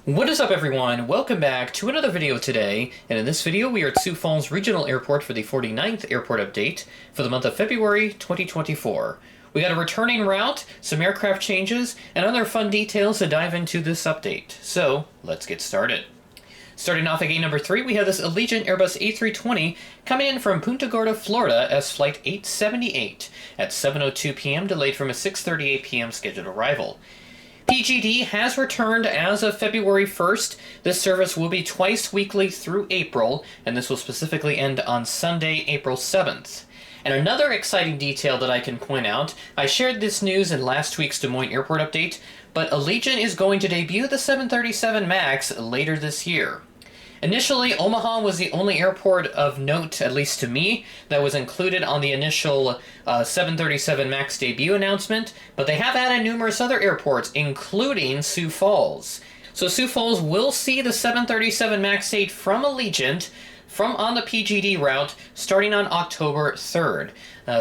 What is up, everyone? Welcome back to another video today, and in this video we are at Sioux Falls Regional Airport for the 49th airport update for the month of February 2024. We got a returning route, some aircraft changes, and other fun details to dive into this update. So, let's get started. Starting off at gate number 3, we have this Allegiant Airbus A320 coming in from Punta Gorda, Florida as Flight 878 at 7:02 p.m., delayed from a 6:38 p.m. scheduled arrival. PGD has returned as of February 1st. This service will be twice weekly through April, and this will specifically end on Sunday, April 7th. And another exciting detail that I can point out, I shared this news in last week's Des Moines Airport update, but Allegiant is going to debut the 737 MAX later this year. Initially, Omaha was the only airport of note, at least to me, that was included on the initial 737 MAX debut announcement, but they have added numerous other airports, including Sioux Falls. So Sioux Falls will see the 737 MAX 8 from Allegiant on the PGD route starting on October 3rd.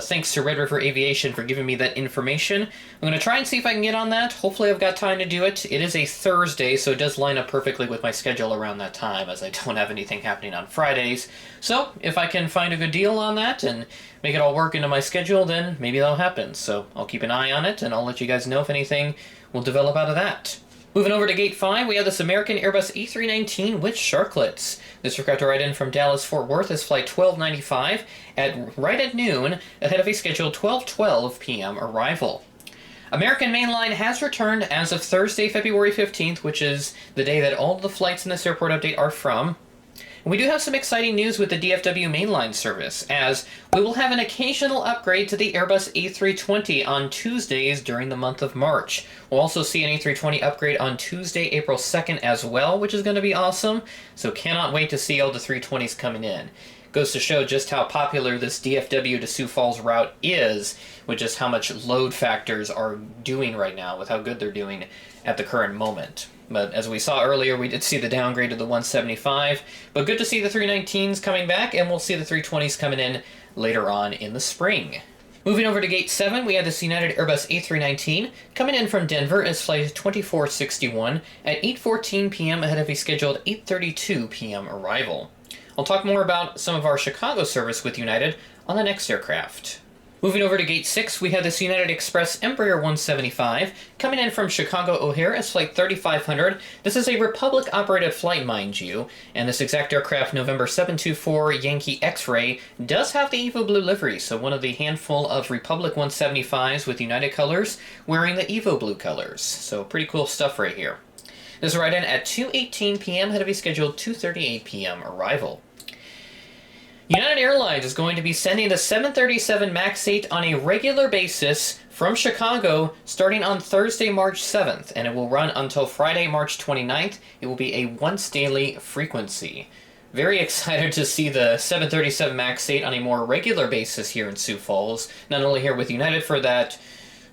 Thanks to Red River Aviation for giving me that information. I'm going to try and see if I can get on that. Hopefully I've got time to do it. It is a Thursday, so it does line up perfectly with my schedule around that time, as I don't have anything happening on Fridays. So if I can find a good deal on that and make it all work into my schedule, then maybe that'll happen. So I'll keep an eye on it, and I'll let you guys know if anything will develop out of that. Moving over to Gate 5, we have this American Airbus A319 with sharklets. This aircraft arrived in from Dallas-Fort Worth as Flight 1295 right at noon, ahead of a scheduled 12:12 p.m. arrival. American Mainline has returned as of Thursday, February 15th, which is the day that all the flights in this airport update are from. We do have some exciting news with the DFW mainline service, as we will have an occasional upgrade to the Airbus A320 on Tuesdays during the month of March. We'll also see an A320 upgrade on Tuesday, April 2nd as well, which is going to be awesome, so cannot wait to see all the 320s coming in. Goes to show just how popular this DFW to Sioux Falls route is, with just how much load factors are doing right now, with how good they're doing at the current moment. But as we saw earlier, we did see the downgrade to the 175, but good to see the 319s coming back, and we'll see the 320s coming in later on in the spring. Moving over to Gate 7, we have this United Airbus A319 coming in from Denver as Flight 2461 at 8:14 p.m. ahead of a scheduled 8:32 p.m. arrival. I'll talk more about some of our Chicago service with United on the next aircraft. Moving over to Gate 6, we have this United Express Embraer 175 coming in from Chicago O'Hare as Flight 3500. This is a Republic-operated flight, mind you, and this exact aircraft, November 724 Yankee X-Ray, does have the Evo Blue livery, so one of the handful of Republic 175s with United colors wearing the Evo Blue colors. So pretty cool stuff right here. This is right in at 2:18 p.m. ahead of a scheduled 2:38 p.m. arrival. United Airlines is going to be sending the 737 MAX 8 on a regular basis from Chicago starting on Thursday, March 7th, and it will run until Friday, March 29th. It will be a once daily frequency. Very excited to see the 737 MAX 8 on a more regular basis here in Sioux Falls, not only here with United for that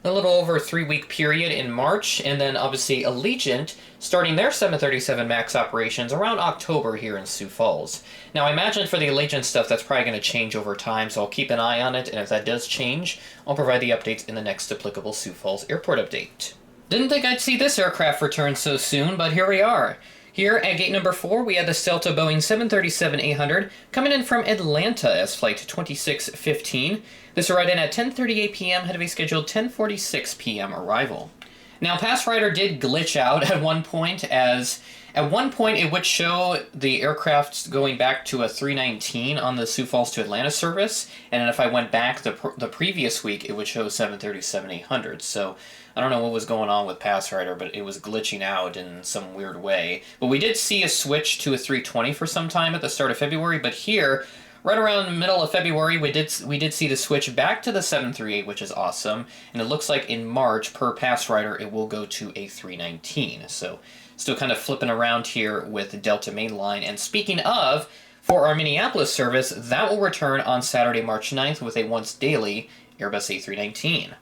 a little over 3-week period in March, and then obviously Allegiant starting their 737 MAX operations around October here in Sioux Falls. Now I imagine for the Allegiant stuff that's probably going to change over time, so I'll keep an eye on it, and if that does change, I'll provide the updates in the next applicable Sioux Falls airport update. Didn't think I'd see this aircraft return so soon, but here we are. Here at gate number 4, we have the Delta Boeing 737-800 coming in from Atlanta as Flight 2615. This arrived in at 10:38 p.m. ahead of a scheduled 10:46 p.m. arrival. Now, PassRider did glitch out at one point, as at one point it would show the aircraft going back to a 319 on the Sioux Falls to Atlanta service, and then if I went back the previous week, it would show 737-800. So I don't know what was going on with PassRider, but it was glitching out in some weird way. But we did see a switch to a 320 for some time at the start of February, but here, right around the middle of February, we did see the switch back to the 738, which is awesome. And it looks like in March, per PassRider, it will go to a 319. So still kind of flipping around here with the Delta Mainline. And speaking of, for our Minneapolis service, that will return on Saturday, March 9th with a once daily Airbus A319.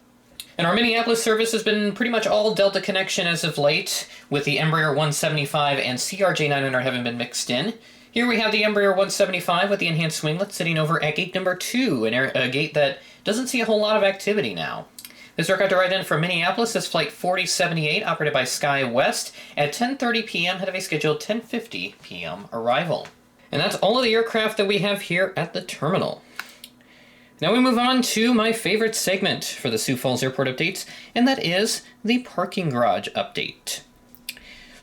And our Minneapolis service has been pretty much all Delta connection as of late, with the Embraer 175 and CRJ 900 having been mixed in. Here we have the Embraer 175 with the enhanced winglet sitting over at gate number 2, a gate that doesn't see a whole lot of activity now. This aircraft arrived in from Minneapolis. This flight 4078, operated by SkyWest, at 10:30 p.m. ahead of a scheduled 10:50 p.m. arrival. And that's all of the aircraft that we have here at the terminal. Now we move on to my favorite segment for the Sioux Falls Airport updates, and that is the parking garage update.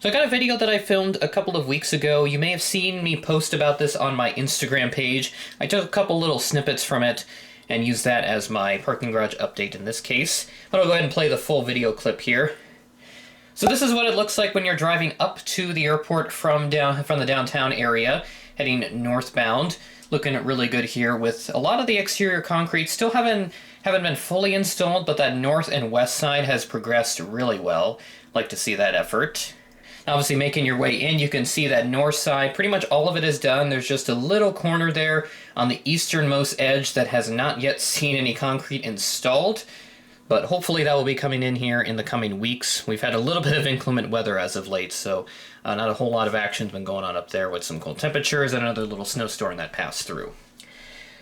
So I got a video that I filmed a couple of weeks ago. You may have seen me post about this on my Instagram page. I took a couple little snippets from it and used that as my parking garage update in this case. But I'll go ahead and play the full video clip here. So this is what it looks like when you're driving up to the airport from the downtown area, heading northbound. Looking really good here with a lot of the exterior concrete. Still haven't been fully installed, but that north and west side has progressed really well. Like to see that effort. Obviously, making your way in, you can see that north side, pretty much all of it is done. There's just a little corner there on the easternmost edge that has not yet seen any concrete installed, but hopefully that will be coming in here in the coming weeks. We've had a little bit of inclement weather as of late, so not a whole lot of action's been going on up there with some cold temperatures and another little snowstorm that passed through.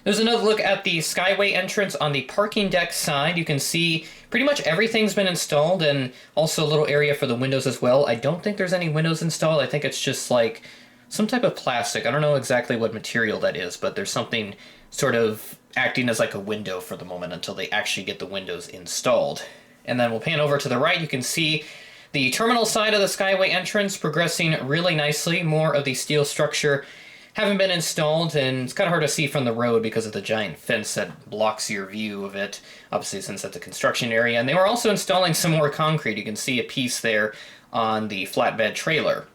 There's another look at the Skyway entrance on the parking deck side. You can see pretty much everything's been installed, and also a little area for the windows as well. I don't think there's any windows installed. I think it's just like some type of plastic. I don't know exactly what material that is, but there's something sort of acting as like a window for the moment until they actually get the windows installed. And then we'll pan over to the right. You can see the terminal side of the Skyway entrance progressing really nicely. More of the steel structure haven't been installed, and it's kind of hard to see from the road because of the giant fence that blocks your view of it, obviously since that's a construction area. And they were also installing some more concrete. You can see a piece there on the flatbed trailer.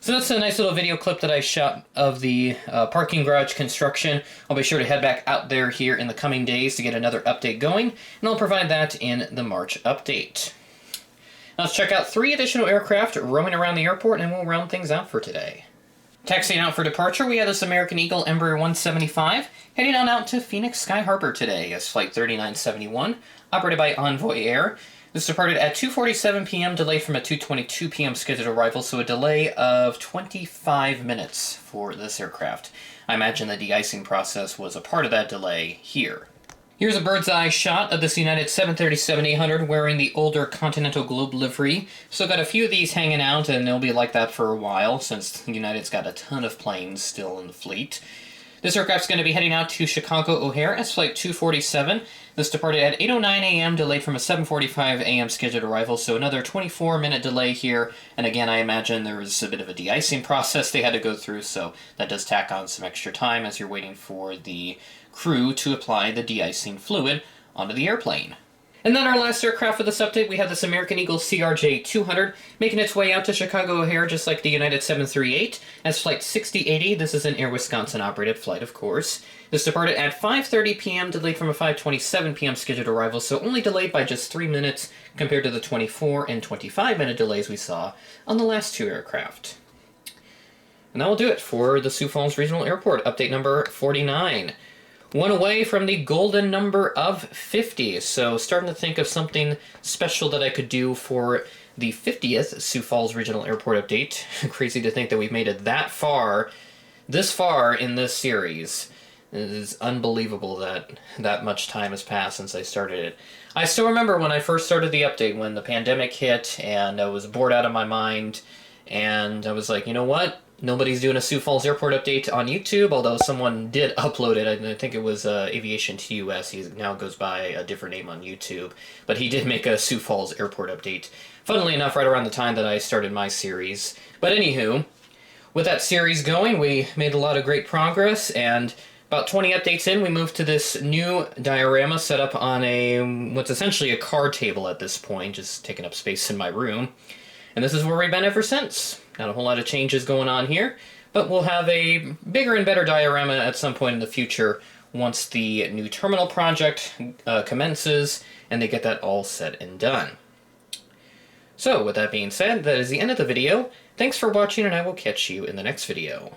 So that's a nice little video clip that I shot of the parking garage construction. I'll be sure to head back out there here in the coming days to get another update going, and I'll provide that in the March update. Now let's check out 3 additional aircraft roaming around the airport, and we'll round things out for today. Taxiing out for departure, we have this American Eagle Embraer 175, heading on out to Phoenix Sky Harbor today as Flight 3971, operated by Envoy Air. This departed at 2:47 p.m., delayed from a 2:22 p.m. scheduled arrival, so a delay of 25 minutes for this aircraft. I imagine the de-icing process was a part of that delay here. Here's a bird's eye shot of this United 737-800 wearing the older Continental Globe livery. Still got a few of these hanging out, and they'll be like that for a while since United's got a ton of planes still in the fleet. This aircraft's going to be heading out to Chicago O'Hare as Flight 247. This departed at 8:09 a.m., delayed from a 7:45 a.m. scheduled arrival, so another 24-minute delay here. And again, I imagine there was a bit of a de-icing process they had to go through, so that does tack on some extra time as you're waiting for the crew to apply the de-icing fluid onto the airplane. And then our last aircraft for this update, we have this American Eagle CRJ-200 making its way out to Chicago O'Hare just like the United 738 as Flight 6080. This is an Air Wisconsin operated flight, of course. This departed at 5:30 p.m., delayed from a 5:27 p.m. scheduled arrival, so only delayed by just 3 minutes compared to the 24 and 25-minute delays we saw on the last 2 aircraft. And that will do it for the Sioux Falls Regional Airport, update number 49. One away from the golden number of 50, so starting to think of something special that I could do for the 50th Sioux Falls Regional Airport update. Crazy to think that we've made it this far in this series. It is unbelievable that that much time has passed since I started it. I still remember when I first started the update, when the pandemic hit, and I was bored out of my mind, and I was like, you know what? Nobody's doing a Sioux Falls Airport update on YouTube, although someone did upload it. I think it was Aviation TUS. He now goes by a different name on YouTube. But he did make a Sioux Falls Airport update, funnily enough, right around the time that I started my series. But anywho, with that series going, we made a lot of great progress, and about 20 updates in, we moved to this new diorama set up on what's essentially a card table at this point, just taking up space in my room. And this is where we've been ever since. Not a whole lot of changes going on here, but we'll have a bigger and better diorama at some point in the future once the new terminal project commences and they get that all set and done. So, with that being said, that is the end of the video. Thanks for watching, and I will catch you in the next video.